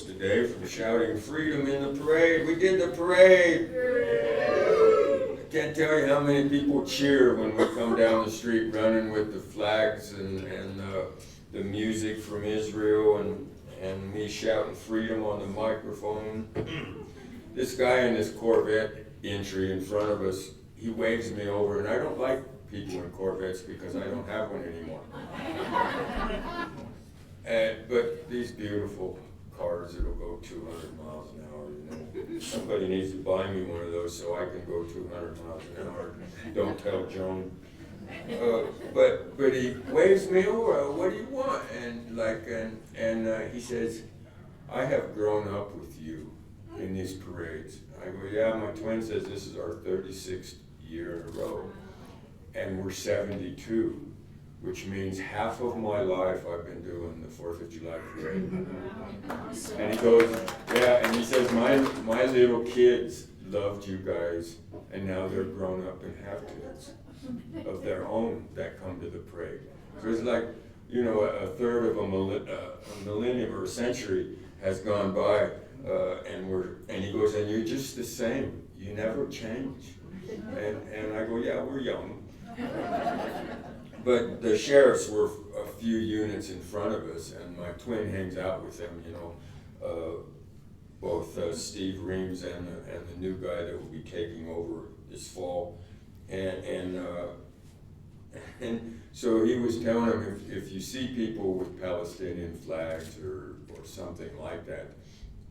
folks today from shouting freedom in the parade. We did the parade. I can't tell you how many people cheer when we come down the street running with the flags and the music from Israel and me shouting freedom on the microphone. This guy in this Corvette entry in front of us, he waves me over, and I don't like people in Corvettes because I don't have one anymore. But these beautiful cars that'll go 200 miles an hour, you know. Somebody needs to buy me one of those so I can go 200 miles an hour. Don't tell Joan. But he waves me over. What do you want? And he says, I have grown up with you in these parades. I go, yeah, my twin says this is our 36th year in a row. And we're 72, which means half of my life I've been doing the 4th of July parade. And he goes, yeah, and he says, my little kids loved you guys, and now they're grown up and have kids of their own that come to the parade. So it's like, you know, a third of a millennium or a century has gone by, and he goes, and you're just the same. You never change. And I go, yeah, we're young. But the sheriffs were a few units in front of us, and my twin hangs out with them, you know, both Steve Reams and the new guy that will be taking over this fall. And so he was telling him, if you see people with Palestinian flags or something like that,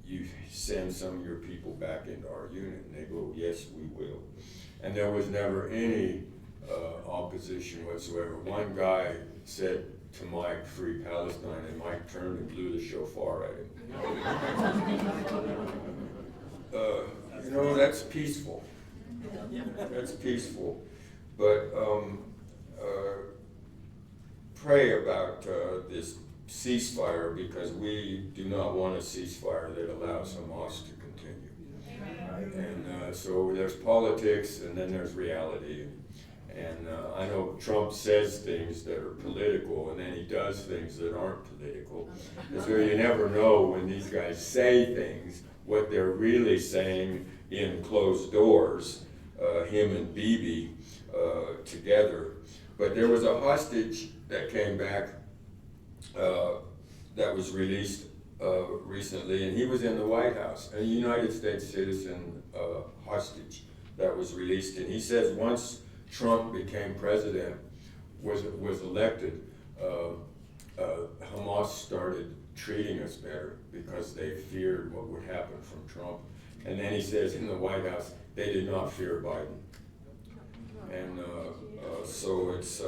you send some of your people back into our unit. And they go, yes, we will. And there was never any opposition whatsoever. One guy said to Mike, free Palestine, and Mike turned and blew the shofar at him. You know, that's peaceful. That's peaceful. But pray about this ceasefire, because we do not want a ceasefire that allows Hamas to continue. And so there's politics, and then there's reality. And I know Trump says things that are political, and then he does things that aren't political. And so you never know when these guys say things, what they're really saying in closed doors, him and Bibi together. But there was a hostage that came back that was released recently, and he was in the White House, a United States citizen hostage that was released. And he says once Trump became president, was elected, Hamas started treating us better because they feared what would happen from Trump. And then he says in the White House, they did not fear Biden. And so it's,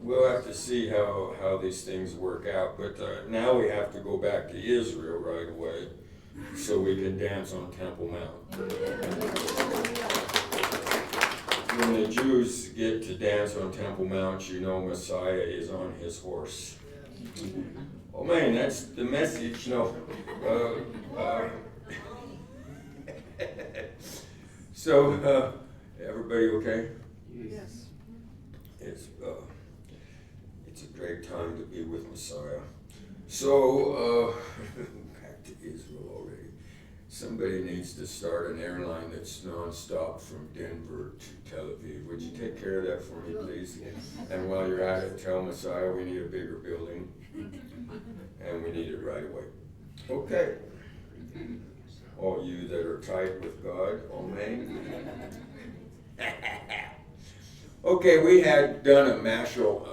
we'll have to see how these things work out. But now we have to go back to Israel right away so we can dance on Temple Mount. When the Jews get to dance on Temple Mount, you know Messiah is on his horse. Oh man, that's the message. No. So, everybody okay? Yes. It's a great time to be with Messiah. So, back to Israel already. Somebody needs to start an airline that's nonstop from Denver to Tel Aviv. Would you take care of that for me, please? Yes. And while you're at it, tell Messiah we need a bigger building, and we need it right away. Okay. All you that are tight with God, amen. Okay, we had done a mashal,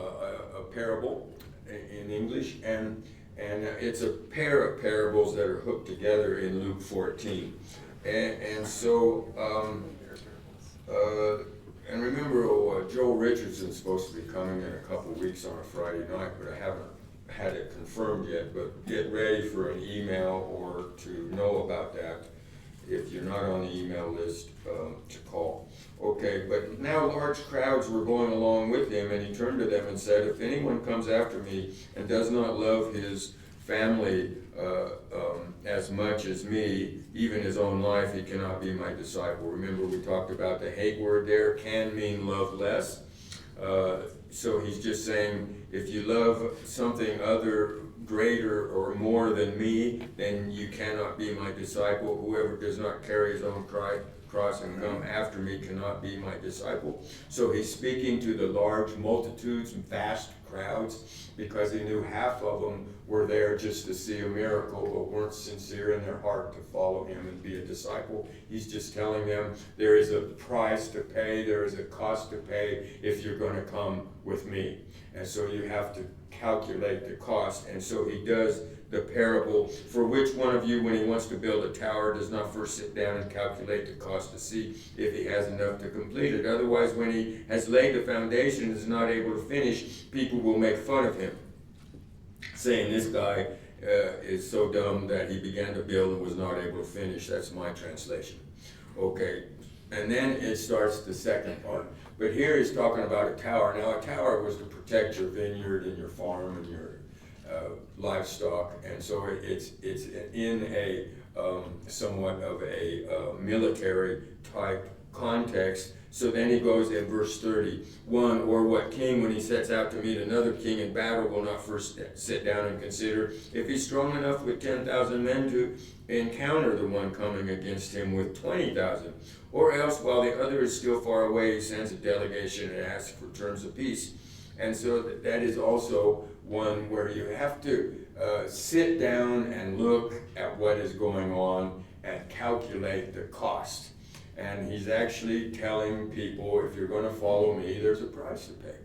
a parable in English, and it's a pair of parables that are hooked together in Luke 14. And so, and remember, Joel Richardson's supposed to be coming in a couple weeks on a Friday night, but I haven't had it confirmed yet. But get ready for an email or to know about that if you're not on the email list, to call. Okay, but now large crowds were going along with him, and he turned to them and said, if anyone comes after me and does not love his family as much as me, even his own life, he cannot be my disciple. Remember, we talked about the hate word there, can mean love less. So he's just saying, if you love something other, greater or more than me, then you cannot be my disciple. Whoever does not carry his own cross and come after me cannot be my disciple. So he's speaking to the large multitudes and vast crowds, because he knew half of them were there just to see a miracle, but weren't sincere in their heart to follow him and be a disciple. He's just telling them there is a price to pay, there is a cost to pay if you're going to come with me. And so you have to calculate the cost. And so he does the parable, for which one of you, when he wants to build a tower, does not first sit down and calculate the cost to see if he has enough to complete it. Otherwise, when he has laid the foundation and is not able to finish, people will make fun of him, saying this guy is so dumb that he began to build and was not able to finish. That's my translation. Okay, and then it starts the second part. But here he's talking about a tower. Now, a tower was to protect your vineyard and your farm and your livestock, and so it's in a somewhat of a military type context. So then he goes in verse 31, or what king, when he sets out to meet another king in battle, will not first sit down and consider if he's strong enough with 10,000 men to encounter the one coming against him with 20,000? Or else, while the other is still far away, he sends a delegation and asks for terms of peace. And so that is also one where you have to sit down and look at what is going on and calculate the cost. And he's actually telling people, if you're going to follow me, there's a price to pay.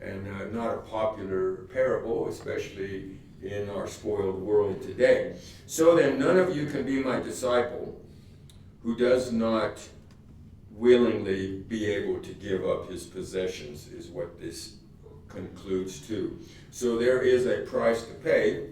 And not a popular parable, especially in our spoiled world today. So then, none of you can be my disciple who does not willingly be able to give up his possessions, is what this concludes to. So there is a price to pay.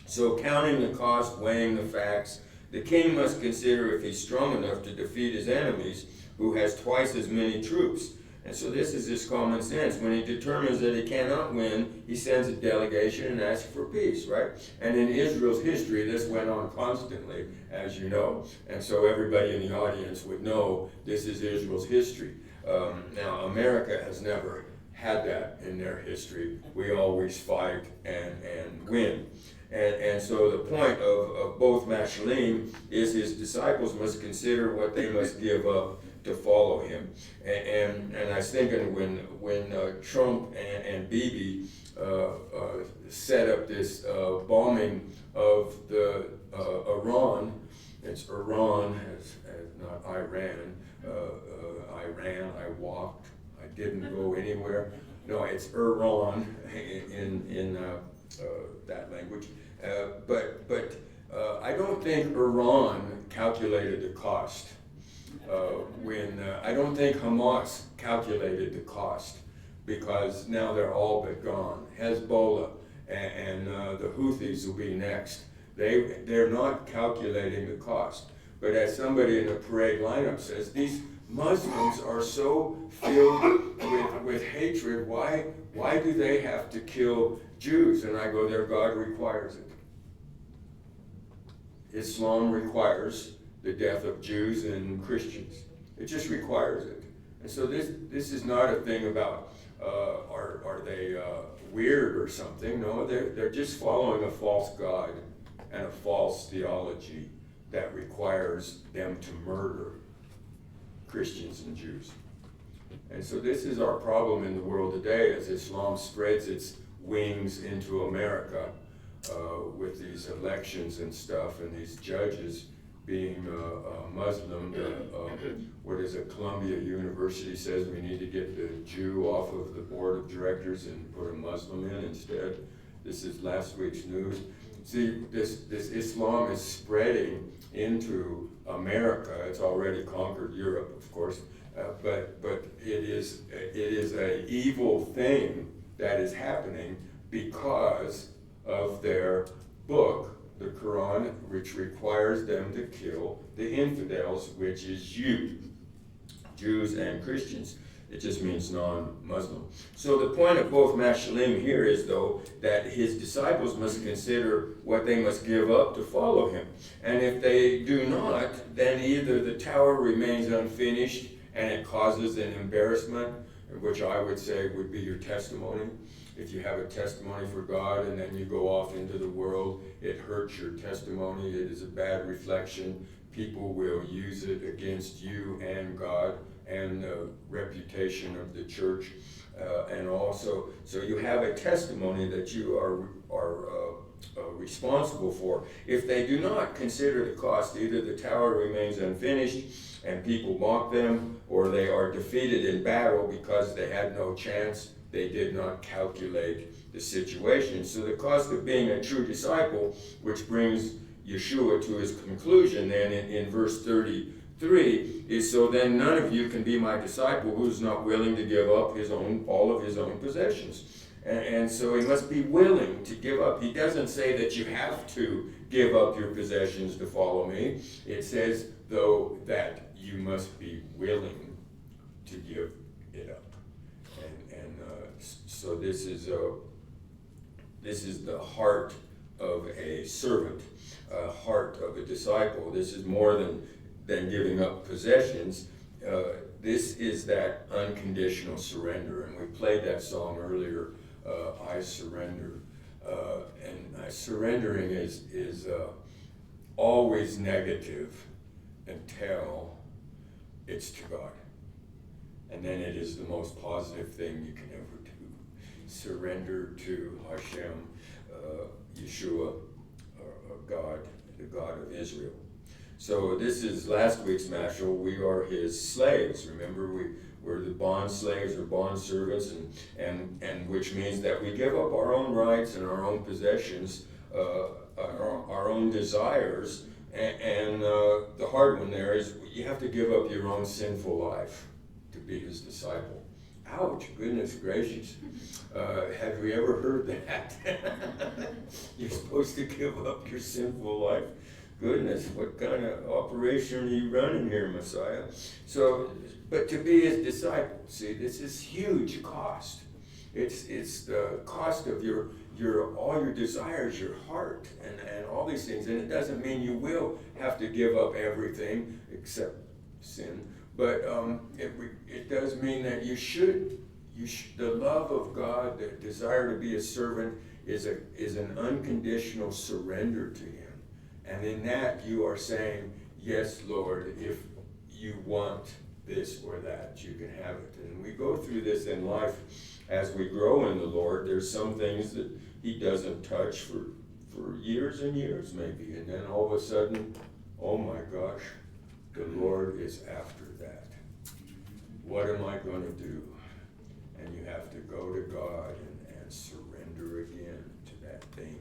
So counting the cost, weighing the facts, the king must consider if he's strong enough to defeat his enemies, who has twice as many troops. And so this is just common sense. When he determines that he cannot win, he sends a delegation and asks for peace, right? And in Israel's history, this went on constantly, as you know. And so everybody in the audience would know this is Israel's history. Now, America has never had that in their history. We always fight and win. And so the point of both Mashalim is his disciples must consider what they must give up to follow him. And I was thinking when Trump and Bibi set up this bombing of the Iran, it's Iran, not Iran, Iran, I walked, I didn't go anywhere. No, it's Iran in that language. But I don't think Iran calculated the cost. I don't think Hamas calculated the cost, because now they're all but gone. Hezbollah and the Houthis will be next. They're not calculating the cost. But as somebody in the parade lineup says, these Muslims are so filled with hatred. Why do they have to kill Jews? And I go, their God requires it. Islam requires the death of Jews and Christians. It just requires it. And so this is not a thing about are they weird or something. No, they're just following a false God and a false theology that requires them to murder Christians and Jews. And so this is our problem in the world today as Islam spreads its wings into America with these elections and stuff, and these judges being Muslim. What is it? Columbia University says we need to get the Jew off of the board of directors and put a Muslim in instead. This is last week's news. See, this Islam is spreading into America. It's already conquered Europe, of course, but it is an evil thing that is happening because of their book, the Quran, which requires them to kill the infidels, which is you, Jews and Christians. It just means non-Muslim. So the point of both Mashalim here is, though, that his disciples must consider what they must give up to follow him. And if they do not, then either the tower remains unfinished and it causes an embarrassment which I would say would be your testimony. If you have a testimony for God and then you go off into the world, it hurts your testimony. It is a bad reflection. People will use it against you and God and the reputation of the church. And also, so you have a testimony that you are responsible for. If they do not consider the cost, either the tower remains unfinished and people mock them, or they are defeated in battle because they had no chance. They did not calculate the situation. So the cost of being a true disciple, which brings Yeshua to his conclusion then in verse 33, is so then none of you can be my disciple who's not willing to give up all of his own possessions. And so he must be willing to give up. He doesn't say that you have to give up your possessions to follow me. It says, though, that you must be willing to give it up. So this is the heart of a servant, heart of a disciple. This is more than giving up possessions. This is that unconditional surrender. And we played that song earlier, I Surrender. And surrendering is always negative until it's to God. And then it is the most positive thing you can ever do. Surrender to Hashem, Yeshua, God, the God of Israel. So this is last week's mashal. We are his slaves. Remember, we're the bond slaves or bond servants, and which means that we give up our own rights and our own possessions, our own desires. And the hard one there is you have to give up your own sinful life to be his disciple. Ouch, goodness gracious. Have you ever heard that? You're supposed to give up your sinful life. Goodness, what kind of operation are you running here, Messiah? So, but to be his disciple, see, this is huge cost. It's the cost of all your desires, your heart, and all these things. And it doesn't mean you will have to give up everything except sin. But it does mean that you should. The love of God, the desire to be a servant, is an unconditional surrender to him. And in that you are saying, yes, Lord, if you want this or that, you can have it. And we go through this in life as we grow in the Lord. There's some things that he doesn't touch for years and years maybe. And then all of a sudden, oh my gosh, the Lord is after that. What am I going to do? And you have to go to God and surrender again to that thing.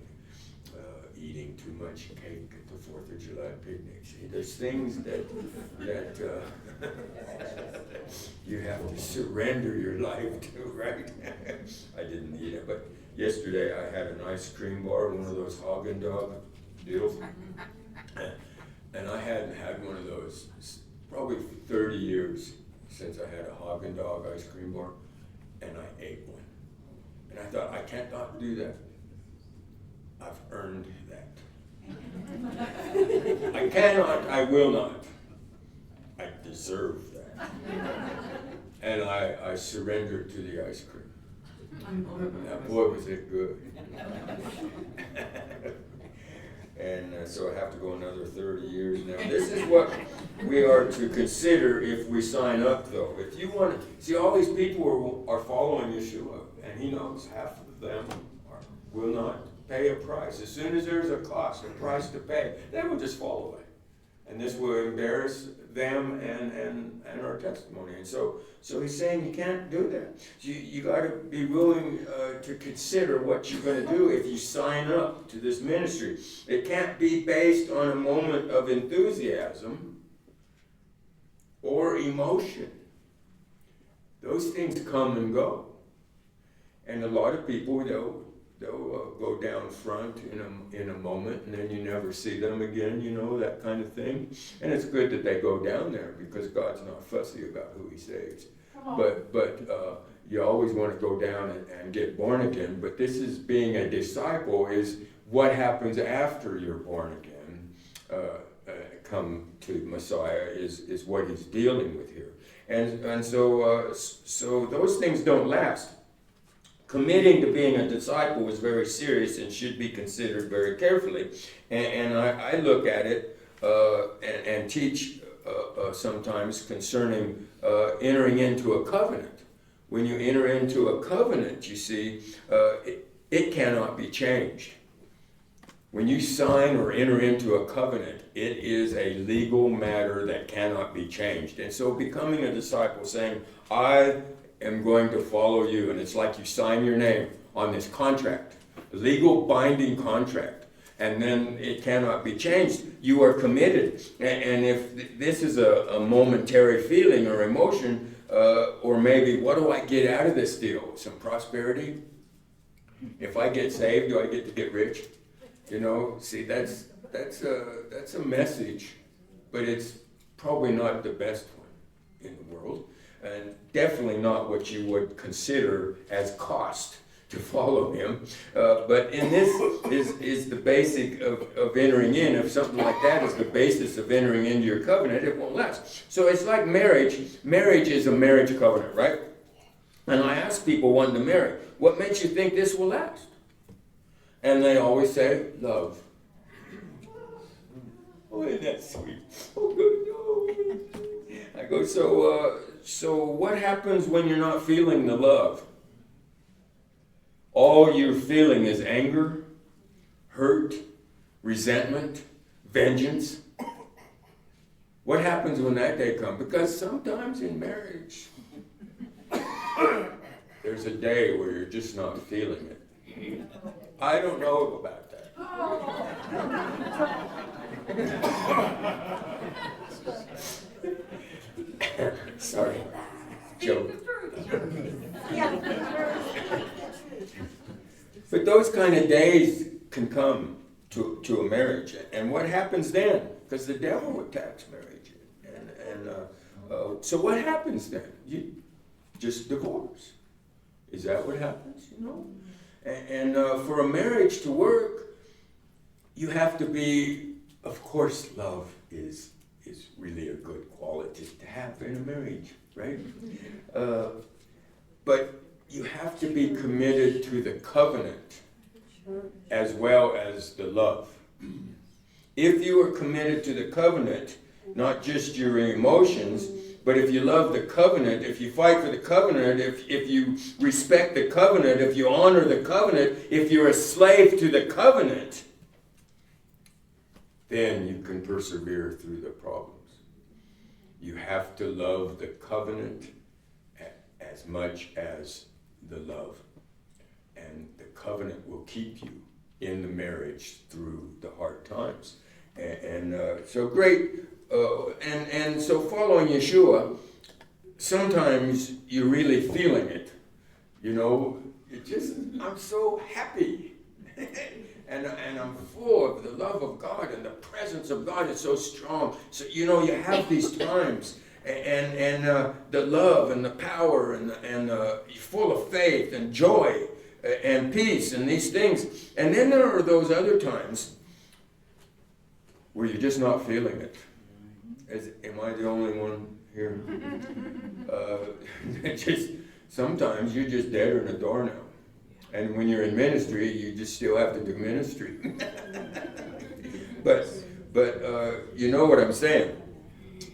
Eating too much cake at the 4th of July picnic. See, there's things that you have to surrender your life to, right? I didn't eat it, but yesterday I had an ice cream bar, one of those Haagen-Dazs deals, and I hadn't had one of those probably 30 years since I had a Haagen-Dazs ice cream bar, and I ate one. And I thought, I can't not do that. I've earned that. I cannot, I will not. I deserve that. And I surrendered to the ice cream. Now, boy, was it good. And so I have to go another 30 years now. This is what we are to consider if we sign up, though. If you want to, see, all these people are following Yeshua, and he knows half of them will not pay a price. As soon as there's a cost, a price to pay, they will just fall away. And this will embarrass them and our testimony. And so he's saying you can't do that. You got to be willing to consider what you're going to do if you sign up to this ministry. It can't be based on a moment of enthusiasm or emotion. Those things come and go. And a lot of people, they'll go down front in a moment, and then you never see them again, that kind of thing. And it's good that they go down there because God's not fussy about who he saves. But you always want to go down and get born again. But this is being a disciple, is what happens after you're born again. come to Messiah is what he's dealing with here. And so those things don't last. Committing to being a disciple is very serious and should be considered very carefully. And I look at it and teach sometimes concerning entering into a covenant. When you enter into a covenant, you see, it cannot be changed. When you sign or enter into a covenant, it is a legal matter that cannot be changed. And so becoming a disciple, saying, I am going to follow you, and it's like you sign your name on this contract, legal binding contract, and then it cannot be changed. You are committed. And if this is a momentary feeling or emotion, or maybe, what do I get out of this deal? Some prosperity? If I get saved, do I get to get rich? You know, see, that's a message, but it's probably not the best one in the world, and definitely not what you would consider as cost to follow him. But in this is the basic of entering in. If something like that is the basis of entering into your covenant, it won't last. So it's like marriage. Marriage is a marriage covenant, right? And I ask people wanting to marry, what makes you think this will last? And they always say, love. Oh, isn't that sweet? Oh, good. No. I go, so what happens when you're not feeling the love? All you're feeling is anger, hurt, resentment, vengeance. What happens when that day comes? Because sometimes in marriage, there's a day where you're just not feeling it. I don't know about that. Sorry, joke. But those kind of days can come to a marriage. And what happens then? Because the devil attacks marriage. So what happens then? You just divorce. Is that what happens? You know? And for a marriage to work, you have to be, of course, love is really a good quality to have in a marriage, right? But you have to be committed to the covenant as well as the love. If you are committed to the covenant, not just your emotions, but if you love the covenant, if you fight for the covenant, if you respect the covenant, if you honor the covenant, if you're a slave to the covenant, then you can persevere through the problems. You have to love the covenant as much as the love. And the covenant will keep you in the marriage through the hard times. So great. And so following Yeshua, sometimes you're really feeling it. You know, I'm so happy. and I'm full of the love of God, and the presence of God is so strong. So, you know, you have these times, and the love and the power, and you're full of faith and joy and peace and these things. And then there are those other times where you're just not feeling it. Am I the only one here? Sometimes you're just deader than a doornail. And when you're in ministry, you just still have to do ministry. but you know what I'm saying.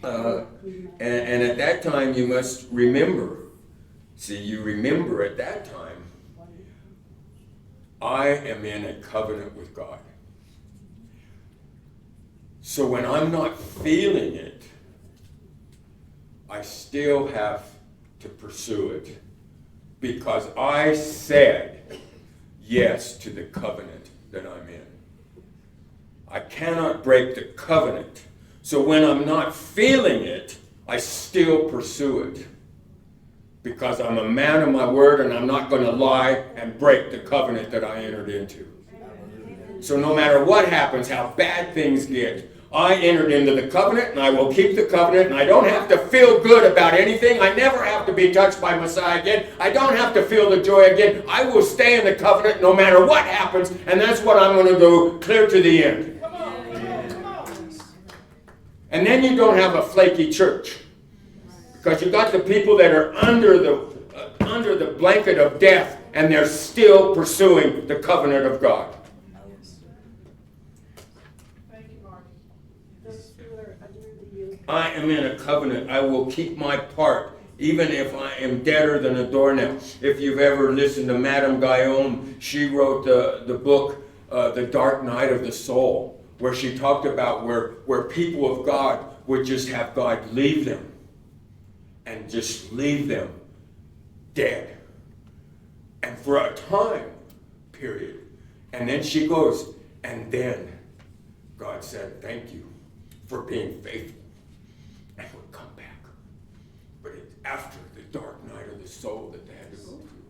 And at that time, you must remember. See, you remember at that time, I am in a covenant with God. So when I'm not feeling it, I still have to pursue it, because I said yes to the covenant that I'm in. I cannot break the covenant. So when I'm not feeling it, I still pursue it, because I'm a man of my word, and I'm not going to lie and break the covenant that I entered into. So no matter what happens, how bad things get, I entered into the covenant, and I will keep the covenant, and I don't have to feel good about anything. I never have to be touched by Messiah again. I don't have to feel the joy again. I will stay in the covenant no matter what happens, and that's what I'm going to do clear to the end. And then you don't have a flaky church. Because you got the people that are under the blanket of death, and they're still pursuing the covenant of God. Thank you, Mark. This ruler, I agree with you. I am in a covenant. I will keep my part, even if I am deader than a doornail. If you've ever listened to Madame Guyon, she wrote the book, The Dark Night of the Soul, where she talked about where people of God would just have God leave them. And just leave them dead. And for a time period. And then she goes, and then God said, thank you for being faithful. And would come back. But it's after the dark night of the soul that they had to go through.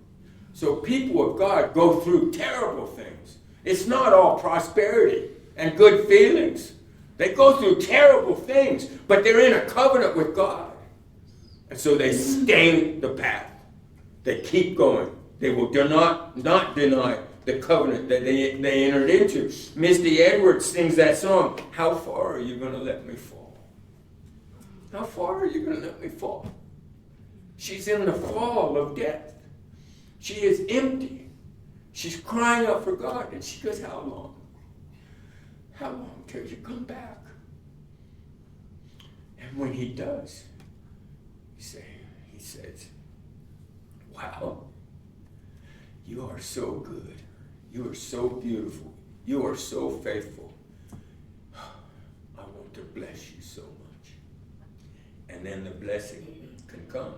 So people of God go through terrible things. It's not all prosperity and good feelings. They go through terrible things, but they're in a covenant with God. And so they stay the path. They keep going. They will not deny the covenant that they entered into. Misty Edwards sings that song, how far are you going to let me fall? How far are you going to let me fall? She's in the fall of death. She is empty. She's crying out for God. And she goes, how long? How long till you come back? And when he does, he says, wow, you are so good. You are so beautiful. You are so faithful. I want to bless you so much. And then the blessing can come.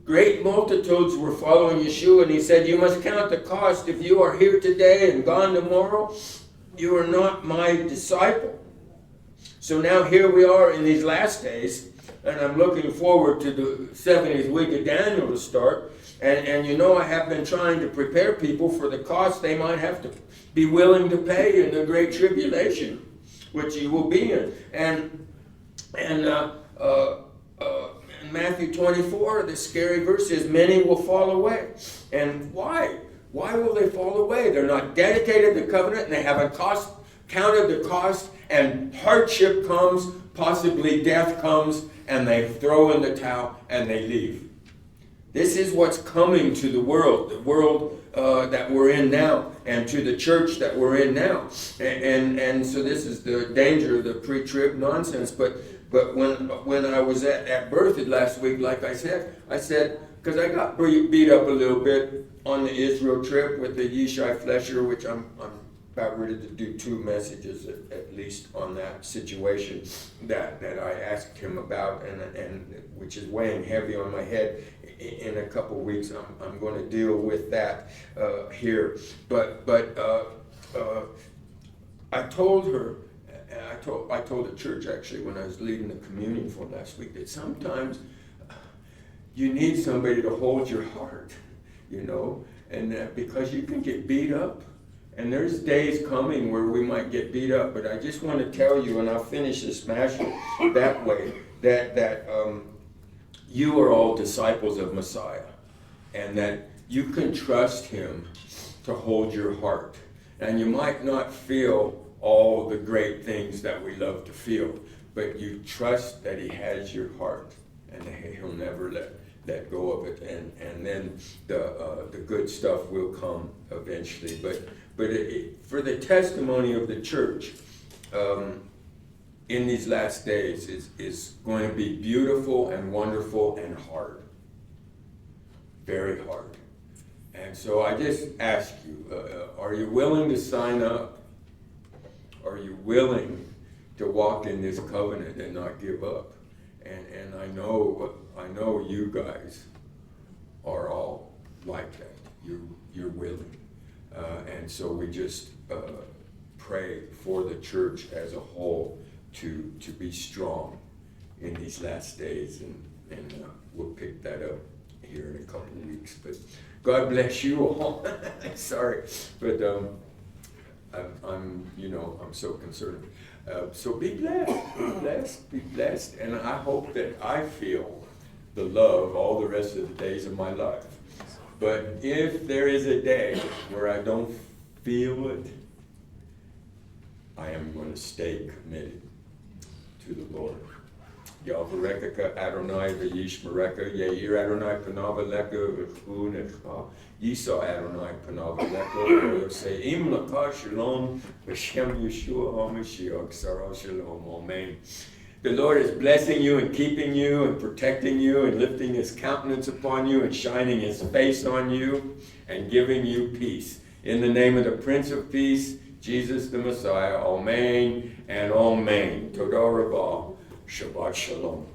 Great multitudes were following Yeshua, and he said, you must count the cost. If you are here today and gone tomorrow, you are not my disciple. So now here we are in these last days, and I'm looking forward to the 70th week of Daniel to start. And you know, I have been trying to prepare people for the cost they might have to be willing to pay in the great tribulation, which you will be in. And in Matthew 24, the scary verse is, many will fall away. And why? Why will they fall away? They're not dedicated to the covenant, and they haven't counted the cost, and hardship comes, possibly death comes, and they throw in the towel and they leave. This is what's coming to the world that we're in now, and to the church that we're in now. And so this is the danger of the pre-trib nonsense. But when I was at Berthoud last week, like I said, because I got beat up a little bit on the Israel trip with the Yishai Flesher, which I'm about ready to do 2 messages at least on that situation that I asked him about, and which is weighing heavy on my head. In a couple weeks, I'm going to deal with that here. But I told her, I told the church actually when I was leading the communion for last week, that sometimes you need somebody to hold your heart, you know, and because you can get beat up. And there's days coming where we might get beat up, but I just want to tell you, and I'll finish this message that way, that you are all disciples of Messiah, and that you can trust him to hold your heart. And you might not feel all the great things that we love to feel, but you trust that he has your heart, and he'll never let go of it, and then the good stuff will come eventually. But for the testimony of the church in these last days is going to be beautiful and wonderful and hard, very hard. And so I just ask you, are you willing to sign up? Are you willing to walk in this covenant and not give up? And I know you guys are all like that. You're willing. And so we just pray for the church as a whole to be strong in these last days. And we'll pick that up here in a couple of weeks. But God bless you all. Sorry. But I'm so concerned. So be blessed, be blessed, and I hope that I feel the love all the rest of the days of my life. But if there is a day where I don't feel it, I am going to stay committed to the Lord. Yahvarekaka Adonai v'yish mareka, Yair Adonai panavaleka v'chu necha, Yisa Adonai panavaleka, say im laka shalom, v'shem Yeshua HaMashiach, Sarah shalom, amen. The Lord is blessing you and keeping you and protecting you and lifting his countenance upon you and shining his face on you and giving you peace. In the name of the Prince of Peace, Jesus the Messiah, amen and amen. Todah Rabah. Shabbat Shalom.